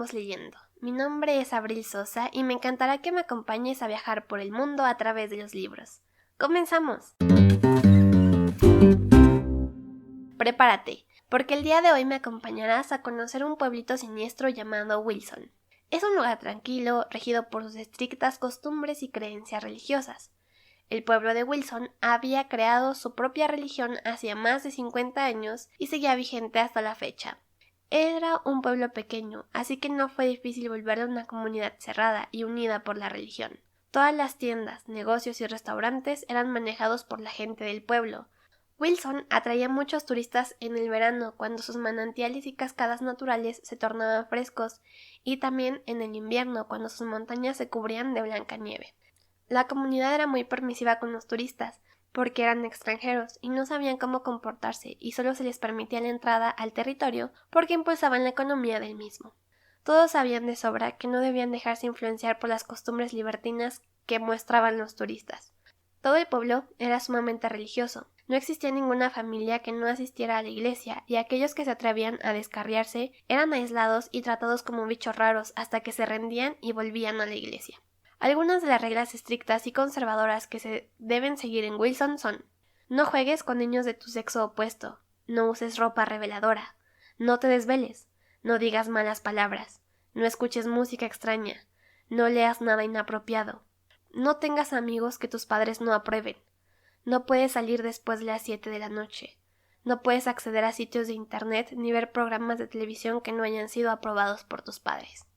seguimos leyendo. Mi nombre es Abril Sosa y me encantará que me acompañes a viajar por el mundo a través de los libros. ¡Comenzamos! Prepárate, porque el día de hoy me acompañarás a conocer un pueblito siniestro llamado Wilson. Es un lugar tranquilo, regido por sus estrictas costumbres y creencias religiosas. El pueblo de Wilson había creado su propia religión hacía más de 50 años y seguía vigente hasta la fecha. Era un pueblo pequeño, así que no fue difícil volverlo una comunidad cerrada y unida por la religión. Todas las tiendas, negocios y restaurantes eran manejados por la gente del pueblo. Wilson atraía muchos turistas en el verano, cuando sus manantiales y cascadas naturales se tornaban frescos, y también en el invierno, cuando sus montañas se cubrían de blanca nieve. La comunidad era muy permisiva con los turistas, porque eran extranjeros y no sabían cómo comportarse y solo se les permitía la entrada al territorio porque impulsaban la economía del mismo. Todos sabían de sobra que no debían dejarse influenciar por las costumbres libertinas que mostraban los turistas. Todo el pueblo era sumamente religioso. No existía ninguna familia que no asistiera a la iglesia, y aquellos que se atrevían a descarriarse eran aislados y tratados como bichos raros hasta que se rendían y volvían a la iglesia. Algunas de las reglas estrictas y conservadoras que se deben seguir en Wilson son: no juegues con niños de tu sexo opuesto, no uses ropa reveladora, no te desveles, no digas malas palabras, no escuches música extraña, no leas nada inapropiado, no tengas amigos que tus padres no aprueben, no puedes salir después de las 7 de la noche, no puedes acceder a sitios de internet ni ver programas de televisión que no hayan sido aprobados por tus padres.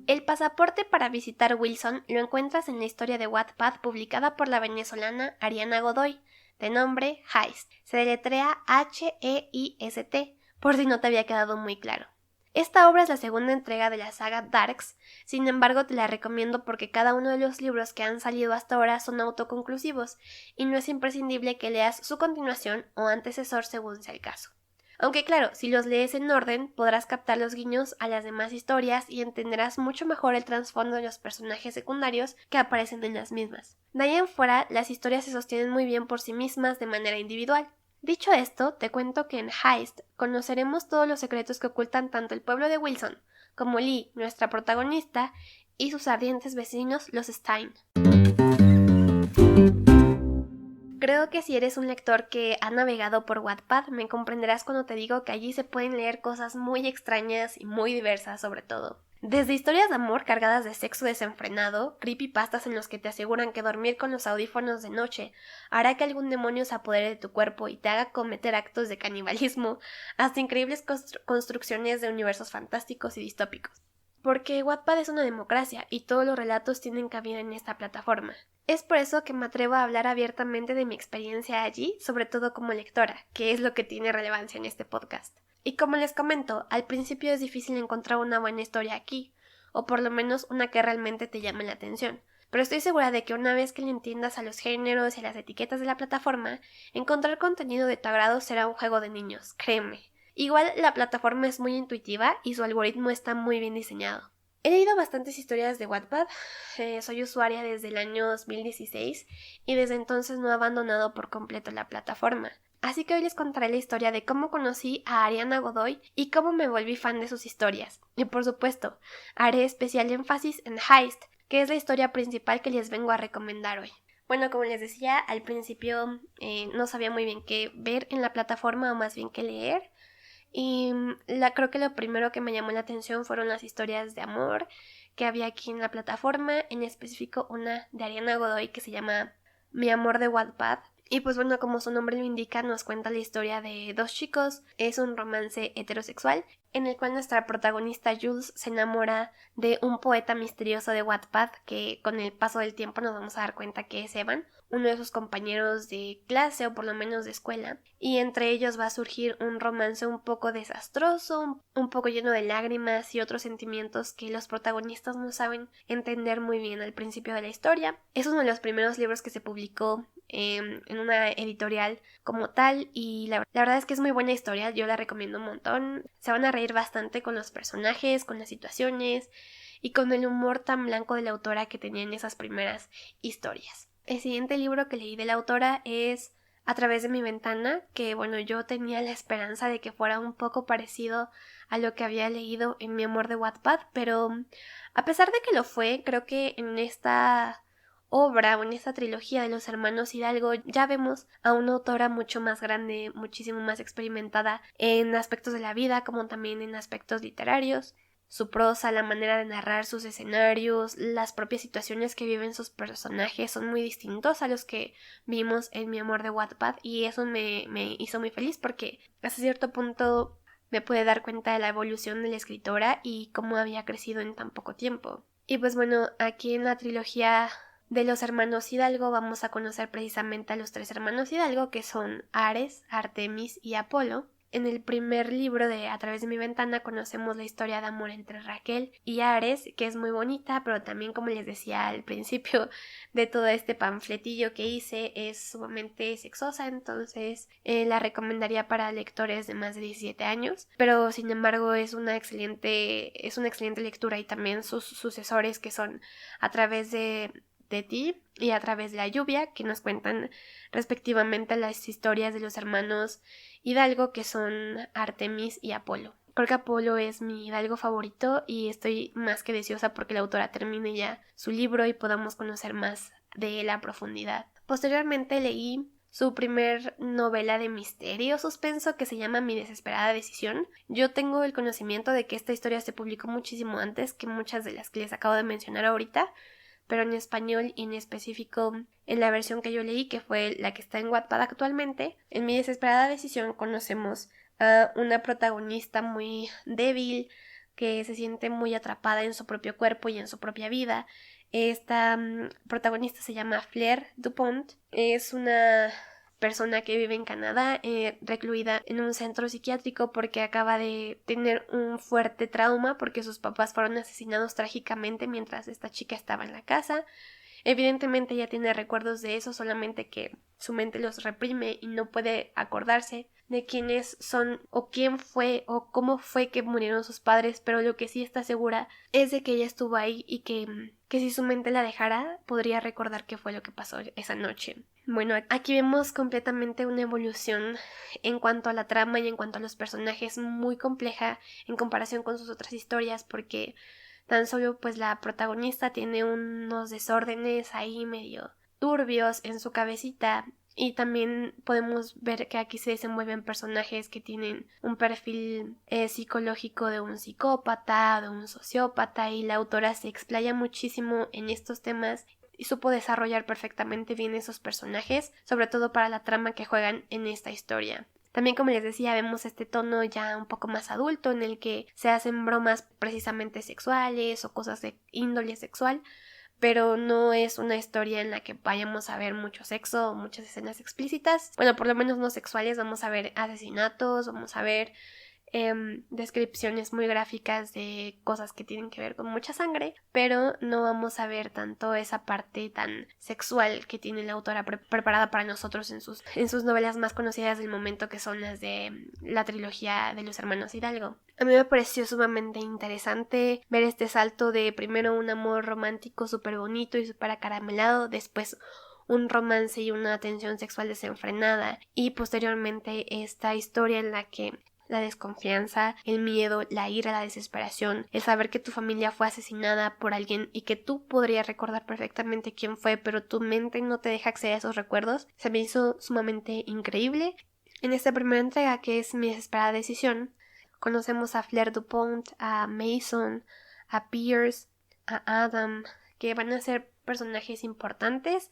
El pasaporte para visitar Wilson lo encuentras en la historia de Wattpad publicada por la venezolana Ariana Godoy, de nombre Heist. Se deletrea H-E-I-S-T, por si no te había quedado muy claro. Esta obra es la segunda entrega de la saga Darks, sin embargo te la recomiendo porque cada uno de los libros que han salido hasta ahora son autoconclusivos y no es imprescindible que leas su continuación o antecesor según sea el caso. Aunque claro, si los lees en orden, podrás captar los guiños a las demás historias y entenderás mucho mejor el trasfondo de los personajes secundarios que aparecen en las mismas. De ahí en fuera, las historias se sostienen muy bien por sí mismas de manera individual. Dicho esto, te cuento que en Heist conoceremos todos los secretos que ocultan tanto el pueblo de Wilson como Lee, nuestra protagonista, y sus ardientes vecinos, los Stein. Creo que si eres un lector que ha navegado por Wattpad, me comprenderás cuando te digo que allí se pueden leer cosas muy extrañas y muy diversas sobre todo. Desde historias de amor cargadas de sexo desenfrenado, creepypastas en los que te aseguran que dormir con los audífonos de noche hará que algún demonio se apodere de tu cuerpo y te haga cometer actos de canibalismo, hasta increíbles construcciones de universos fantásticos y distópicos. Porque Wattpad es una democracia y todos los relatos tienen cabida en esta plataforma. Es por eso que me atrevo a hablar abiertamente de mi experiencia allí, sobre todo como lectora, que es lo que tiene relevancia en este podcast. Y como les comento, al principio es difícil encontrar una buena historia aquí, o por lo menos una que realmente te llame la atención. Pero estoy segura de que una vez que le entiendas a los géneros y a las etiquetas de la plataforma, encontrar contenido de tu agrado será un juego de niños, créeme. Igual la plataforma es muy intuitiva y su algoritmo está muy bien diseñado. He leído bastantes historias de Wattpad, soy usuaria desde el año 2016 y desde entonces no he abandonado por completo la plataforma. Así que hoy les contaré la historia de cómo conocí a Ariana Godoy y cómo me volví fan de sus historias. Y por supuesto, haré especial énfasis en Heist, que es la historia principal que les vengo a recomendar hoy. Bueno, como les decía, al principio no sabía muy bien qué ver en la plataforma o más bien qué leer. Y creo que lo primero que me llamó la atención fueron las historias de amor que había aquí en la plataforma, en específico una de Ariana Godoy que se llama Mi amor de Wattpad. Y pues bueno, como su nombre lo indica, nos cuenta la historia de dos chicos. Es un romance heterosexual en el cual nuestra protagonista Jules se enamora de un poeta misterioso de Wattpad que con el paso del tiempo nos vamos a dar cuenta que es Evan, uno de sus compañeros de clase o por lo menos de escuela, y entre ellos va a surgir un romance un poco desastroso, un poco lleno de lágrimas y otros sentimientos que los protagonistas no saben entender muy bien al principio de la historia. Es uno de los primeros libros que se publicó en una editorial como tal y la verdad es que es muy buena historia, yo la recomiendo un montón. Se van a reír bastante con los personajes, con las situaciones y con el humor tan blanco de la autora que tenía en esas primeras historias. El siguiente libro que leí de la autora es A través de mi ventana, que bueno, yo tenía la esperanza de que fuera un poco parecido a lo que había leído en Mi amor de Wattpad, pero a pesar de que lo fue, creo que en esta obra o en esta trilogía de los hermanos Hidalgo ya vemos a una autora mucho más grande, muchísimo más experimentada en aspectos de la vida como también en aspectos literarios. Su prosa, la manera de narrar sus escenarios, las propias situaciones que viven sus personajes son muy distintos a los que vimos en Mi amor de Wattpad, y eso me hizo muy feliz porque hasta cierto punto me pude dar cuenta de la evolución de la escritora y cómo había crecido en tan poco tiempo. Y pues bueno, aquí en la trilogía de los hermanos Hidalgo vamos a conocer precisamente a los 3 hermanos Hidalgo, que son Ares, Artemis y Apolo. En el primer libro de A través de mi ventana conocemos la historia de amor entre Raquel y Ares, que es muy bonita, pero también, como les decía al principio de todo este panfletillo que hice, es sumamente sexosa, entonces la recomendaría para lectores de más de 17 años, pero sin embargo es una excelente lectura, y también sus sucesores, que son A través de ti y A través de la lluvia, que nos cuentan respectivamente las historias de los hermanos Hidalgo, que son Artemis y Apolo. Creo que Apolo es mi Hidalgo favorito y estoy más que deseosa porque la autora termine ya su libro y podamos conocer más de él a profundidad. Posteriormente leí su primer novela de misterio suspenso, que se llama Mi desesperada decisión. Yo tengo el conocimiento de que esta historia se publicó muchísimo antes que muchas de las que les acabo de mencionar ahorita, pero en español y en específico en la versión que yo leí, que fue la que está en Wattpad actualmente. En Mi desesperada decisión conocemos a una protagonista muy débil, que se siente muy atrapada en su propio cuerpo y en su propia vida. Esta protagonista se llama Fleur Dupont, es una persona que vive en Canadá, recluida en un centro psiquiátrico porque acaba de tener un fuerte trauma porque sus papás fueron asesinados trágicamente mientras esta chica estaba en la casa. Evidentemente ella tiene recuerdos de eso, solamente que su mente los reprime y no puede acordarse de quiénes son o quién fue o cómo fue que murieron sus padres, pero lo que sí está segura es de que ella estuvo ahí y que si su mente la dejara podría recordar qué fue lo que pasó esa noche. Bueno, aquí vemos completamente una evolución en cuanto a la trama y en cuanto a los personajes muy compleja en comparación con sus otras historias, porque tan solo pues la protagonista tiene unos desórdenes ahí medio turbios en su cabecita, y también podemos ver que aquí se desenvuelven personajes que tienen un perfil psicológico de un psicópata, de un sociópata, y la autora se explaya muchísimo en estos temas y supo desarrollar perfectamente bien esos personajes, sobre todo para la trama que juegan en esta historia. También, como les decía, vemos este tono ya un poco más adulto en el que se hacen bromas precisamente sexuales o cosas de índole sexual, pero no es una historia en la que vayamos a ver mucho sexo o muchas escenas explícitas. Bueno, por lo menos no sexuales. Vamos a ver asesinatos, vamos a ver descripciones muy gráficas de cosas que tienen que ver con mucha sangre, pero no vamos a ver tanto esa parte tan sexual que tiene la autora preparada para nosotros en sus novelas más conocidas del momento, que son las de la trilogía de los hermanos Hidalgo. A mí me pareció sumamente interesante ver este salto de primero un amor romántico súper bonito y súper acaramelado, después un romance y una tensión sexual desenfrenada, y posteriormente esta historia en la que la desconfianza, el miedo, la ira, la desesperación, el saber que tu familia fue asesinada por alguien y que tú podrías recordar perfectamente quién fue, pero tu mente no te deja acceder a esos recuerdos, se me hizo sumamente increíble. En esta primera entrega, que es Mi desesperada decisión, conocemos a Fleur Dupont, a Mason, a Pierce, a Adam, que van a ser personajes importantes,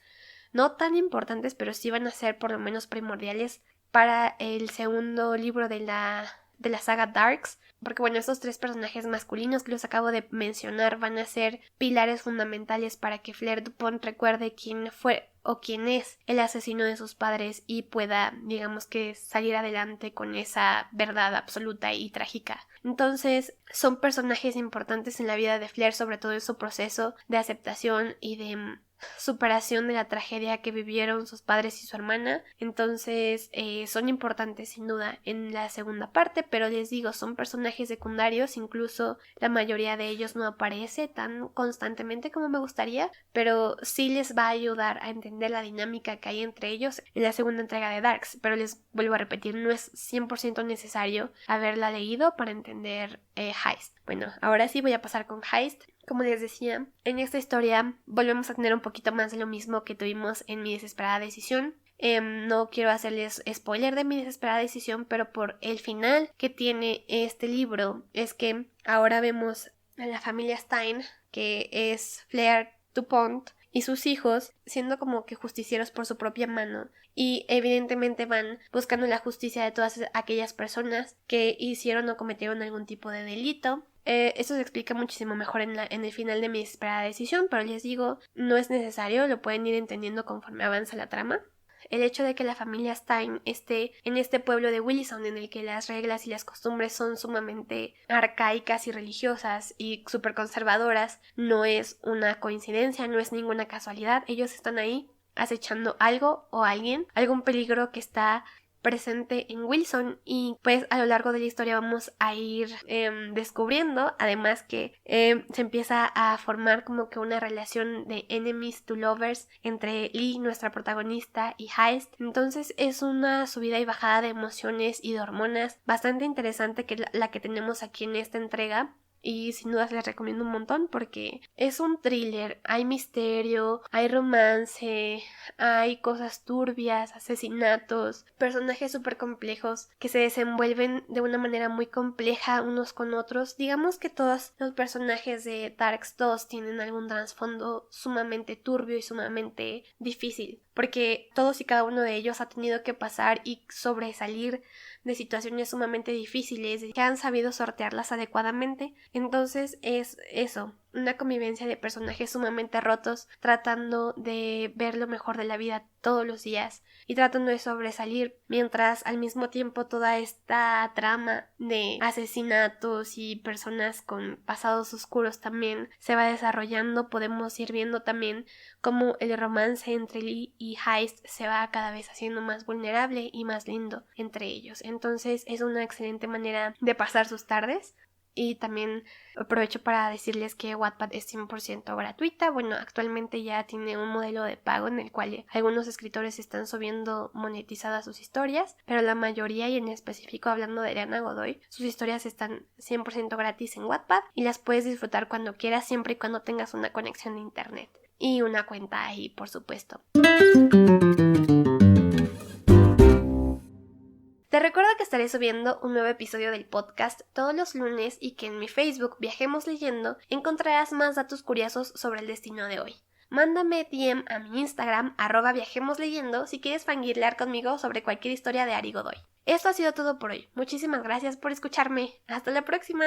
no tan importantes, pero sí van a ser por lo menos primordiales para el segundo libro de la saga Darks, porque bueno, estos 3 personajes masculinos que los acabo de mencionar van a ser pilares fundamentales para que Fleur Dupont recuerde quién fue o quién es el asesino de sus padres y pueda, digamos que, salir adelante con esa verdad absoluta y trágica. Entonces, son personajes importantes en la vida de Fleur, sobre todo en su proceso de aceptación y de superación de la tragedia que vivieron sus padres y su hermana. Entonces son importantes sin duda en la segunda parte, pero les digo, son personajes secundarios, incluso la mayoría de ellos no aparece tan constantemente como me gustaría, pero sí les va a ayudar a entender la dinámica que hay entre ellos en la segunda entrega de Darks. Pero les vuelvo a repetir, no es 100% necesario haberla leído para entender Heist. Bueno, ahora sí voy a pasar con Heist. Como les decía, en esta historia volvemos a tener un poquito más de lo mismo que tuvimos en Mi Desesperada Decisión. No quiero hacerles spoiler de Mi Desesperada Decisión, pero por el final que tiene este libro es que ahora vemos a la familia Stein, que es Fleur Dupont, y sus hijos siendo como que justicieros por su propia mano, y evidentemente van buscando la justicia de todas aquellas personas que hicieron o cometieron algún tipo de delito. Esto se explica muchísimo mejor en el final de Mi Desesperada Decisión, pero les digo, no es necesario, lo pueden ir entendiendo conforme avanza la trama. El hecho de que la familia Stein esté en este pueblo de Williston, en el que las reglas y las costumbres son sumamente arcaicas y religiosas y súper conservadoras, no es una coincidencia, no es ninguna casualidad. Ellos están ahí acechando algo o alguien, algún peligro que está presente en Wilson, y pues a lo largo de la historia vamos a ir descubriendo además que se empieza a formar como que una relación de enemies to lovers entre Lee, nuestra protagonista, y Heist. Entonces es una subida y bajada de emociones y de hormonas bastante interesante que la que tenemos aquí en esta entrega. Y sin dudas les recomiendo un montón porque es un thriller, hay misterio, hay romance, hay cosas turbias, asesinatos, personajes súper complejos que se desenvuelven de una manera muy compleja unos con otros. Digamos que todos los personajes de Darks 2 tienen algún trasfondo sumamente turbio y sumamente difícil, porque todos y cada uno de ellos ha tenido que pasar y sobresalir de situaciones sumamente difíciles que han sabido sortearlas adecuadamente. Entonces es eso, una convivencia de personajes sumamente rotos tratando de ver lo mejor de la vida todos los días y tratando de sobresalir, mientras al mismo tiempo toda esta trama de asesinatos y personas con pasados oscuros también se va desarrollando. Podemos ir viendo también cómo el romance entre Lee y Heist se va cada vez haciendo más vulnerable y más lindo entre ellos. Entonces es una excelente manera de pasar sus tardes. Y también aprovecho para decirles que Wattpad es 100% gratuita. Bueno, actualmente ya tiene un modelo de pago en el cual algunos escritores están subiendo monetizadas sus historias, pero la mayoría, y en específico hablando de Eliana Godoy, sus historias están 100% gratis en Wattpad y las puedes disfrutar cuando quieras, siempre y cuando tengas una conexión de internet y una cuenta ahí, por supuesto. Te recuerdo que estaré subiendo un nuevo episodio del podcast todos los lunes y que en mi Facebook Viajemos Leyendo encontrarás más datos curiosos sobre el destino de hoy. Mándame DM a mi Instagram @viajemosleyendo si quieres fangirlear conmigo sobre cualquier historia de Ari Godoy. Esto ha sido todo por hoy. Muchísimas gracias por escucharme. Hasta la próxima.